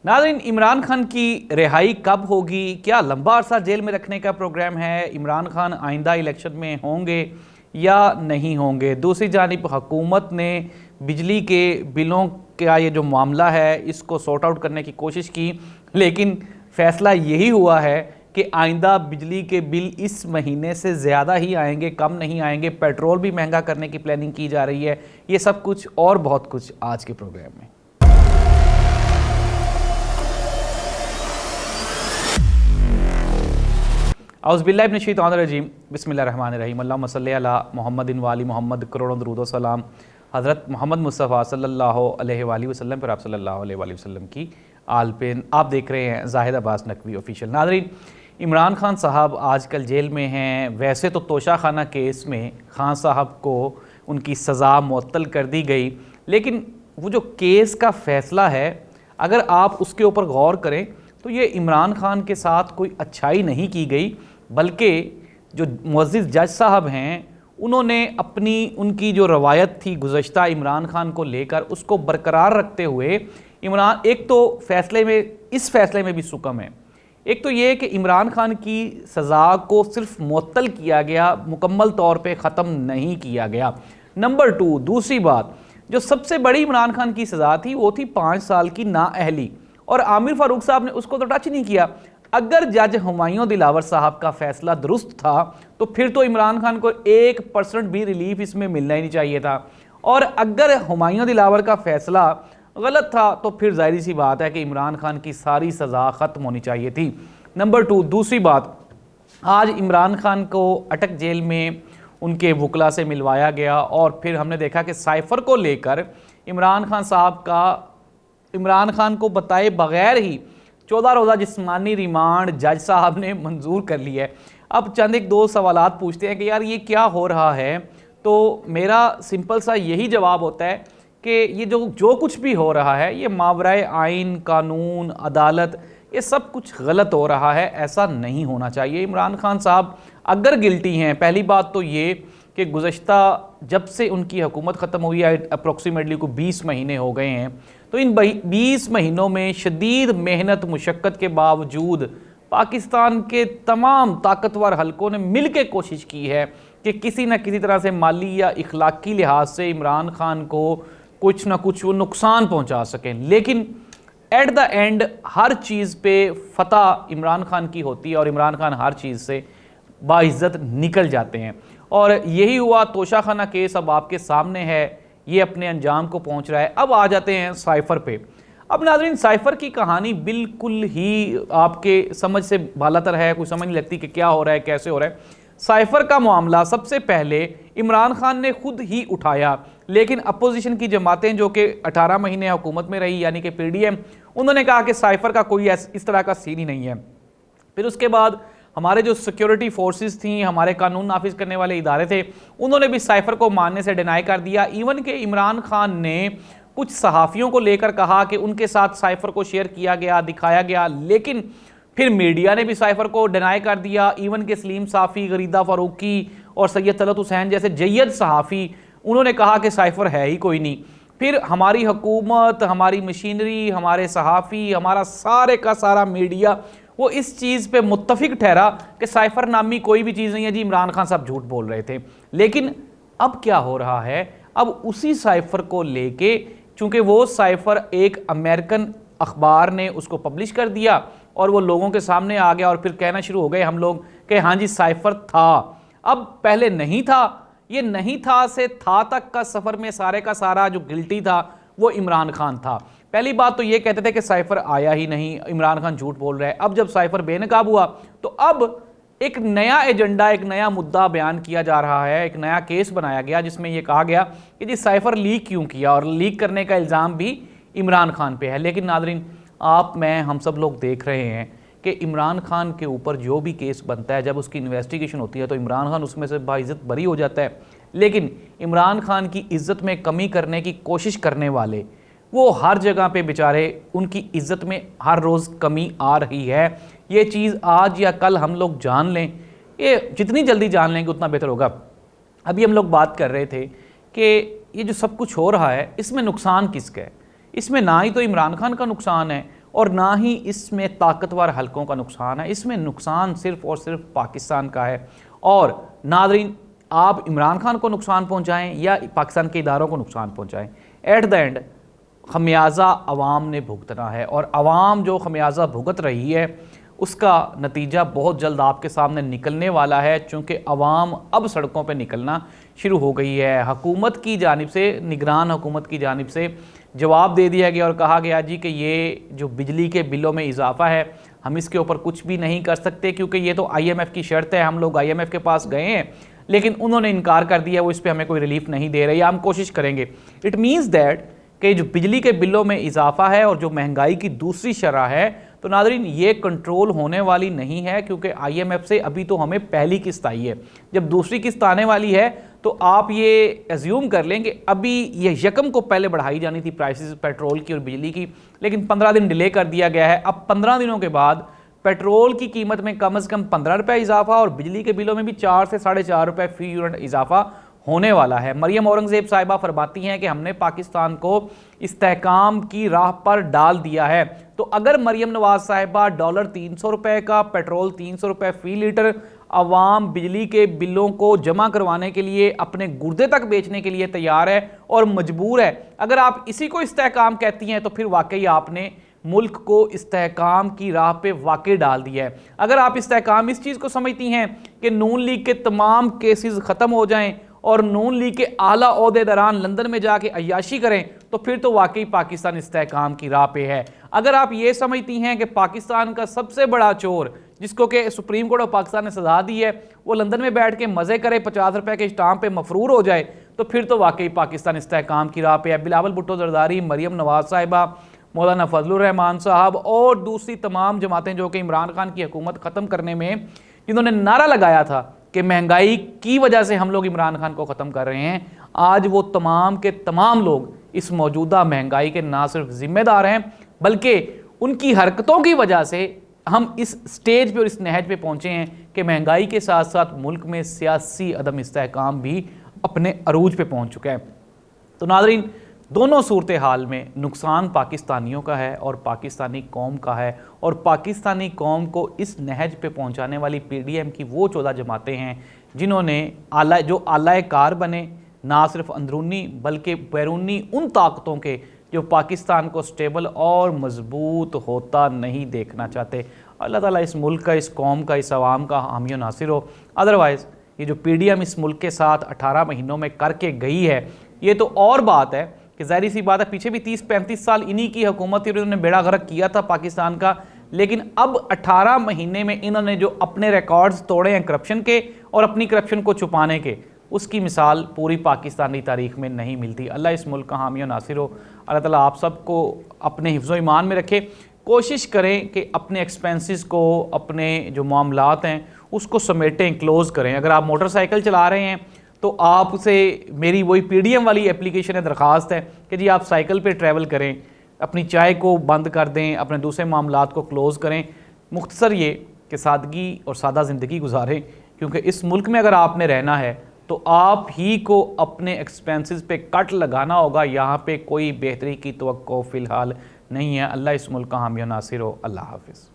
नाज़रीन, इमरान खान की रिहाई कब होगी? क्या लंबा अरसा जेल में रखने का प्रोग्राम है? इमरान खान आइंदा इलेक्शन में होंगे या नहीं होंगे? दूसरी जानिब हुकूमत ने बिजली के बिलों का ये जो मामला है इसको सॉर्ट आउट करने की कोशिश की, लेकिन फ़ैसला यही हुआ है कि आइंदा बिजली के बिल इस महीने से ज़्यादा ही आएंगे, कम नहीं आएंगे। पेट्रोल भी महंगा करने की प्लानिंग की जा रही है। ये सब कुछ और बहुत कुछ आज के प्रोग्राम में। औज़ुबिल्लाहिमिनश्शैतानिर्रजीम, बिस्मिल्लाहिर्रहमानिर्रहीम। अल्लाहुम्मा सल्लि अला मुहम्मदिन व आलि मुहम्मद, करोड़ों दरूद व सलाम हज़रत मोहम्मद मुस्तफ़ा सल्लल्लाहु अलैहि वसल्लम पर, आप सल्लल्लाहु अलैहि वसल्लम की आल पे। आप देख रहे हैं जाहिद अब्बास नकवी ऑफिशियल। नाज़रीन, इमरान खान साहब आजकल जेल में हैं। वैसे तो तोशाखाना केस में खान साहब को उनकी सज़ा मुअत्तल कर दी गई, लेकिन वो जो केस का फ़ैसला है, अगर आप उसके ऊपर गौर करें तो ये इमरान खान के साथ कोई अच्छाई नहीं की गई, बल्कि जो मुअज़्ज़िज़ जज साहब हैं उन्होंने अपनी उनकी जो रवायत थी गुज़श्ता इमरान खान को लेकर उसको बरकरार रखते हुए इमरान एक तो फ़ैसले में, इस फ़ैसले में भी सुकम है। एक तो ये कि इमरान खान की सज़ा को सिर्फ मुअत्तल किया गया, मुकम्मल तौर पे ख़त्म नहीं किया गया। नंबर 2, दूसरी बात, जो सबसे बड़ी इमरान खान की सज़ा थी वो थी 5 साल की नाअहली, और आमिर फ़ारूक साहब ने उसको तो टच नहीं किया। अगर जज हुमायूं दिलावर साहब का फैसला दुरुस्त था तो फिर तो इमरान खान को 1% भी रिलीफ इसमें मिलना ही नहीं चाहिए था, और अगर हुमायूं दिलावर का फैसला गलत था तो फिर जाहिर सी बात है कि इमरान खान की सारी सज़ा ख़त्म होनी चाहिए थी। नंबर 2, दूसरी बात, आज इमरान खान को अटक जेल में उनके वकला से मिलवाया गया और फिर हमने देखा कि साइफ़र को लेकर इमरान खान साहब का इमरान खान को बताए बगैर ही 14 रोज़ा जिस्मानी रिमांड जज साहब ने मंजूर कर लिया है। अब चंद एक दो सवालात पूछते हैं कि यार ये क्या हो रहा है, तो मेरा सिंपल सा यही जवाब होता है कि ये जो कुछ भी हो रहा है ये मावराए आइन, कानून, अदालत, ये सब कुछ गलत हो रहा है। ऐसा नहीं होना चाहिए। इमरान खान साहब अगर गिल्टी हैं, पहली बात तो ये कि गुज़श्ता जब से उनकी हुकूमत ख़त्म हुई है अप्रॉक्सीमेटली को 20 महीने हो गए हैं, तो इन 20 महीनों में शदीद मेहनत मुशक्क़त के बावजूद पाकिस्तान के तमाम ताकतवर हलकों ने मिल के कोशिश की है कि किसी न किसी तरह से माली या इखलाकी लिहाज से इमरान खान को कुछ ना कुछ वो नुकसान पहुँचा सकें, लेकिन एट द एंड हर चीज़ पे फतह इमरान खान की होती है और इमरान खान हर चीज़ से बाइज़्ज़त निकल जाते हैं। और यही हुआ। तोशाखाना केस अब आपके सामने है, ये अपने अंजाम को पहुंच रहा है। अब आ जाते हैं साइफ़र पे। अब नाज़रीन, साइफ़र की कहानी बिल्कुल ही आपके समझ से बालातर है, कोई समझ नहीं लगती कि क्या हो रहा है, कैसे हो रहा है। साइफ़र का मामला सबसे पहले इमरान खान ने खुद ही उठाया, लेकिन अपोजिशन की जमातें जो कि 18 महीने हुकूमत में रही, यानी कि PDM, उन्होंने कहा कि साइफ़र का कोई इस तरह का सीन ही नहीं है। फिर उसके बाद हमारे जो सिक्योरिटी फोर्सेस थी, हमारे कानून नाफिज करने वाले इदारे थे, उन्होंने भी साइफ़र को मानने से डिनाई कर दिया। इवन के इमरान खान ने कुछ सहाफ़ियों को लेकर कहा कि उनके साथ साइफ़र को शेयर किया गया, दिखाया गया, लेकिन फिर मीडिया ने भी साइफ़र को डिनाई कर दिया। इवन के सलीम साफ़ी, गरीदा फ़ारूकी और सैयद तलत हुसैन जैसे जय्यद सहाफ़ी, उन्होंने कहा कि साइफ़र है ही कोई नहीं। फिर हमारी हुकूमत, हमारी मशीनरी, हमारे सहाफ़ी, हमारा सारे का सारा मीडिया वो इस चीज़ पे मुत्तफिक ठहरा कि साइफ़र नामी कोई भी चीज़ नहीं है जी, इमरान खान साहब झूठ बोल रहे थे। लेकिन अब क्या हो रहा है, अब उसी साइफ़र को लेके, चूँकि वो साइफ़र एक अमेरिकन अखबार ने उसको पब्लिश कर दिया और वो लोगों के सामने आ गया और फिर कहना शुरू हो गए हम लोग कि हाँ जी साइफ़र था। अब पहले नहीं था, ये नहीं था से था तक का सफ़र में सारे का सारा जो गिल्टी था वो इमरान खान था। पहली बात तो ये कहते थे कि साइफ़र आया ही नहीं, इमरान खान झूठ बोल रहा है। अब जब साइफ़र बेनकाब हुआ तो अब एक नया एजेंडा, एक नया मुद्दा बयान किया जा रहा है, एक नया केस बनाया गया जिसमें यह कहा गया कि जी साइफ़र लीक क्यों किया, और लीक करने का इल्ज़ाम भी इमरान खान पे है। लेकिन नाज़रीन, आप, मैं, हम सब लोग देख रहे हैं कि इमरान खान के ऊपर जो भी केस बनता है, जब उसकी इन्वेस्टिगेशन होती है तो इमरान खान उसमें से बाइज़्ज़त बरी हो जाता है, लेकिन इमरान खान की इज़्ज़त में कमी करने की कोशिश करने वाले वो हर जगह पे बेचारे, उनकी इज़्ज़त में हर रोज़ कमी आ रही है। ये चीज़ आज या कल हम लोग जान लें, ये जितनी जल्दी जान लेंगे उतना बेहतर होगा। अभी हम लोग बात कर रहे थे कि ये जो सब कुछ हो रहा है इसमें नुकसान किसका है। इसमें ना ही तो इमरान खान का नुकसान है और ना ही इसमें ताकतवर हलकों का नुकसान है। इसमें नुकसान सिर्फ और सिर्फ पाकिस्तान का है। और नादरीन, आप इमरान खान को नुकसान पहुंचाएं या पाकिस्तान के इदारों को नुकसान पहुंचाएं, एट द एंड खमियाजा अवाम ने भुगतना है। और अवाम जो खमियाजा भुगत रही है उसका नतीजा बहुत जल्द आपके सामने निकलने वाला है, चूँकि अवाम अब सड़कों पर निकलना शुरू हो गई है। हुकूमत की जानिब से, निगरान हुकूमत की जानिब से जवाब दे दिया गया और कहा गया जी कि ये जो बिजली के बिलों में इजाफा है हम इसके ऊपर कुछ भी नहीं कर सकते, क्योंकि ये तो IMF की शर्त है। हम लोग IMF के पास गए हैं लेकिन उन्होंने इनकार कर दिया, वो इस पर हमें कोई रिलीफ नहीं दे रहे, या हम कोशिश करेंगे। इट मीन्स दैट कि जो बिजली के बिलों में इजाफा है और जो महंगाई की दूसरी शरह है, तो नाज़रीन ये कंट्रोल होने वाली नहीं है, क्योंकि IMF से अभी तो हमें पहली किस्त आई है। जब दूसरी किस्त आने वाली है तो आप ये एज्यूम कर लें कि अभी ये यकम को पहले बढ़ाई जानी थी प्राइसेस पेट्रोल की और बिजली की, लेकिन 15 दिन डिले कर दिया गया है। अब 15 दिनों के बाद पेट्रोल की कीमत में कम से कम 15 रुपये इजाफा और बिजली के बिलों में भी 4 से 4.5 रुपये फी यूनिट इजाफा होने वाला है। मरियम औरंगज़ेब साहिबा फरमाती हैं कि हमने पाकिस्तान को इस्तेहकाम की राह पर डाल दिया है। तो अगर मरियम नवाज साहिबा डॉलर 300 रुपये का, पेट्रोल 300 रुपये फ़ी लीटर अवाम बिजली के बिलों को जमा करवाने के लिए, अपने गुर्दे तक बेचने के लिए तैयार है और मजबूर है, अगर आप इसी को इस्तेहकाम कहती हैं तो फिर वाकई आपने मुल्क को इस्तेहकाम की राह पे वाकई डाल दिया है। अगर आप इस्तेहकाम इस चीज़ को समझती हैं कि नून लीग के तमाम केसेस ख़त्म हो जाएं और नून लीग के आला ओहदेदारान लंदन में जाके अय्याशी करें, तो फिर तो वाकई पाकिस्तान इस्तेहकाम की राह पे है। अगर आप ये समझती हैं कि पाकिस्तान का सबसे बड़ा चोर, जिसको कि सुप्रीम कोर्ट ऑफ पाकिस्तान ने सजा दी है, वो लंदन में बैठ के मज़े करे, 50 रुपये के स्टाम्प पे मफरूर हो जाए, तो फिर तो वाकई पाकिस्तान इस्तेहकाम की राह पे है। बिलावल भुट्टो जरदारी, मरियम नवाज साहिबा, मौलाना फजलुर रहमान साहब और दूसरी तमाम जमातें जो कि इमरान खान की हुकूमत ख़त्म करने में जिन्होंने नारा लगाया था कि महंगाई की वजह से हम लोग इमरान खान को ख़त्म कर रहे हैं, आज वो तमाम के तमाम लोग इस मौजूदा महंगाई के ना सिर्फ ज़िम्मेदार हैं, बल्कि उनकी हरकतों की वजह से हम इस स्टेज पे और इस नहज पे पहुँचे हैं कि महंगाई के साथ साथ मुल्क में सियासी अदम इस्तेहकाम भी अपने अरूज पे पहुँच चुका है। तो नाज़रीन, दोनों सूरत हाल में नुकसान पाकिस्तानियों का है और पाकिस्तानी कौम का है, और पाकिस्तानी कौम को इस नहज पे पहुंचाने वाली PDM की वो 14 जमातें हैं जिन्होंने आला कार बने, ना सिर्फ अंदरूनी बल्कि बैरूनी उन ताकतों के जो पाकिस्तान को स्टेबल और मजबूत होता नहीं देखना चाहते। अल्लाह ताला इस मुल्क का, इस कौम का, इस आवाम का हामी नासिर हो। अदरवाइज़ ये जो PDM इस मुल्क के साथ 18 महीनों में करके गई है, ये तो और बात है कि ज़ाहिर सी बात है पीछे भी 30-35 साल इन्हीं की हुकूमत थी, उन्होंने बेड़ा गर्क किया था पाकिस्तान का, लेकिन अब 18 महीने में इन्होंने जो अपने रिकॉर्ड्स तोड़े हैं करप्शन के और अपनी करप्शन को छुपाने के, उसकी मिसाल पूरी पाकिस्तानी तारीख में नहीं मिलती। अल्लाह इस मुल्क का हामी और नासिर हो। अल्लाह ताला आप सबको अपने हिफ्ज़ो ईमान में रखे। कोशिश करें कि अपने एक्सपेंसेस को, अपने जो मामलात हैं उसको समेटें, क्लोज़ करें। अगर आप मोटरसाइकिल चला रहे हैं तो आपसे मेरी वही PDM वाली एप्लीकेशन है, दरख्वास्त है कि जी आप साइकिल पे ट्रैवल करें, अपनी चाय को बंद कर दें, अपने दूसरे मामलात को क्लोज़ करें। मुख्तसर ये कि सादगी और सादा ज़िंदगी गुजारें, क्योंकि इस मुल्क में अगर आपने रहना है तो आप ही को अपने एक्सपेंसेस पे कट लगाना होगा। यहाँ पे कोई बेहतरी की तवक्को फ़िलहाल नहीं है। अल्लाह इस मुल्क का हामी और नासिर हो। अल्लाह हाफ़िज़।